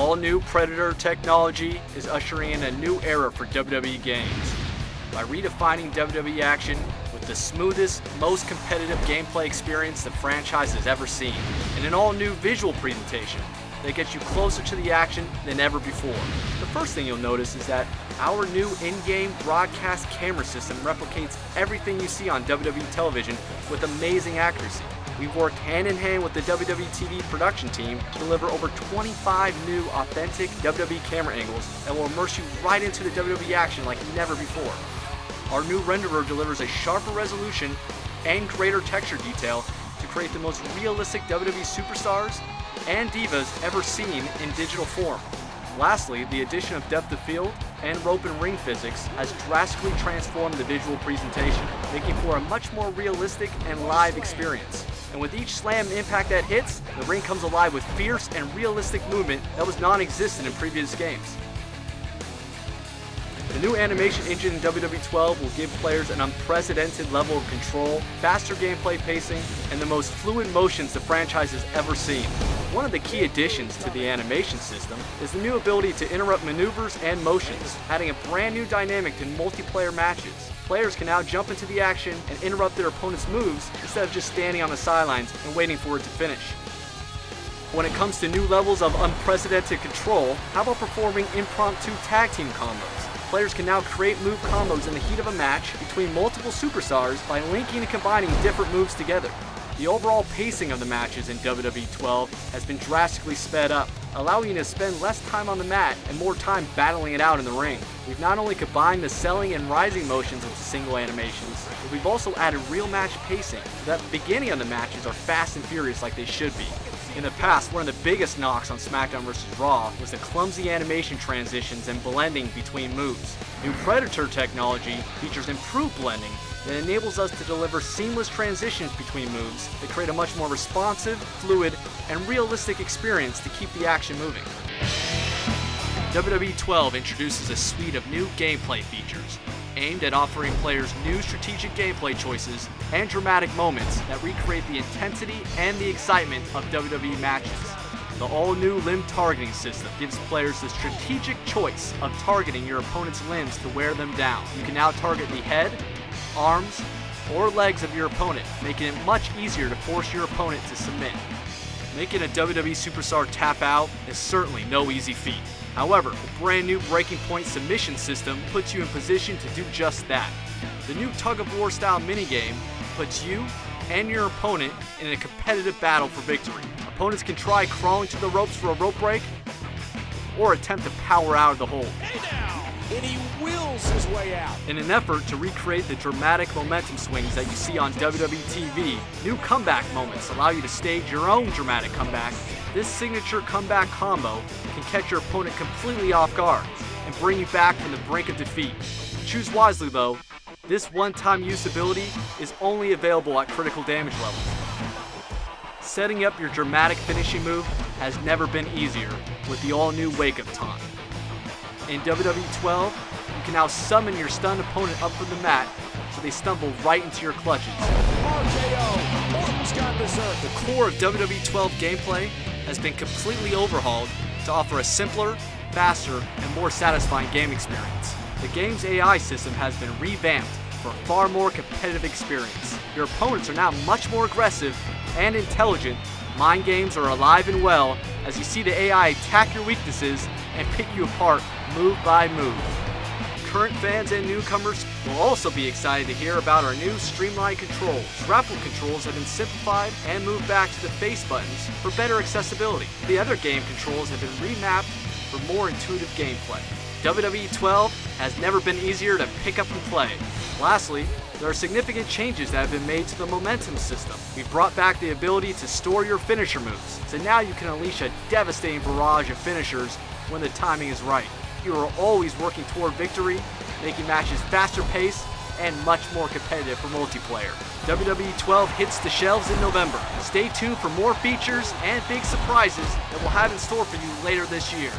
all-new Predator technology is ushering in a new era for WWE games by redefining WWE action with the smoothest, most competitive gameplay experience the franchise has ever seen, and an all-new visual presentation that gets you closer to the action than ever before. The first thing you'll notice is that our new in-game broadcast camera system replicates everything you see on WWE television with amazing accuracy. We've worked hand-in-hand with the WWE TV production team to deliver over 25 new authentic WWE camera angles that will immerse you right into the WWE action like never before. Our new renderer delivers a sharper resolution and greater texture detail to create the most realistic WWE superstars and divas ever seen in digital form. Lastly, the addition of depth of field and rope and ring physics has drastically transformed the visual presentation, making for a much more realistic and live experience. And with each slam and impact that hits, the ring comes alive with fierce and realistic movement that was non-existent in previous games. The new animation engine in WWE 12 will give players an unprecedented level of control, faster gameplay pacing, and the most fluid motions the franchise has ever seen. One of the key additions to the animation system is the new ability to interrupt maneuvers and motions, adding a brand new dynamic to multiplayer matches. Players can now jump into the action and interrupt their opponent's moves instead of just standing on the sidelines and waiting for it to finish. When it comes to new levels of unprecedented control, how about performing impromptu tag team combos? Players can now create move combos in the heat of a match between multiple superstars by linking and combining different moves together. The overall pacing of the matches in WWE 12 has been drastically sped up, allowing you to spend less time on the mat and more time battling it out in the ring. We've not only combined the selling and rising motions into single animations, but we've also added real match pacing, so that the beginning of the matches are fast and furious like they should be. In the past, one of the biggest knocks on SmackDown vs. Raw was the clumsy animation transitions and blending between moves. New Predator technology features improved blending that enables us to deliver seamless transitions between moves that create a much more responsive, fluid, and realistic experience to keep the action moving. WWE 12 introduces a suite of new gameplay features aimed at offering players new strategic gameplay choices and dramatic moments that recreate the intensity and the excitement of WWE matches. The all-new limb targeting system gives players the strategic choice of targeting your opponent's limbs to wear them down. You can now target the head, arms, or legs of your opponent, making it much easier to force your opponent to submit. Making a WWE superstar tap out is certainly no easy feat. However, the brand new Breaking Point submission system puts you in position to do just that. The new tug-of-war style minigame puts you and your opponent in a competitive battle for victory. Opponents can try crawling to the ropes for a rope break, or attempt to power out of the hold. And he wills his way out. In an effort to recreate the dramatic momentum swings that you see on WWE TV, new comeback moments allow you to stage your own dramatic comeback. This signature comeback combo can catch your opponent completely off guard and bring you back from the brink of defeat. Choose wisely though, this one-time use ability is only available at critical damage levels. Setting up your dramatic finishing move has never been easier with the all-new Wake Up Taunt. In WWE 12, you can now summon your stunned opponent up from the mat so they stumble right into your clutches. RKO, Orton's got dessert. The core of WWE 12 gameplay has been completely overhauled to offer a simpler, faster, and more satisfying game experience. The game's AI system has been revamped for a far more competitive experience. Your opponents are now much more aggressive and intelligent. Mind games are alive and well as you see the AI attack your weaknesses and pick you apart move by move. Current fans and newcomers will also be excited to hear about our new streamlined controls. Grapple controls have been simplified and moved back to the face buttons for better accessibility. The other game controls have been remapped for more intuitive gameplay. WWE 12 has never been easier to pick up and play. Lastly, there are significant changes that have been made to the momentum system. We've brought back the ability to store your finisher moves, so now you can unleash a devastating barrage of finishers when the timing is right. You are always working toward victory, making matches faster paced and much more competitive for multiplayer. WWE 12 hits the shelves in November. Stay tuned for more features and big surprises that we'll have in store for you later this year.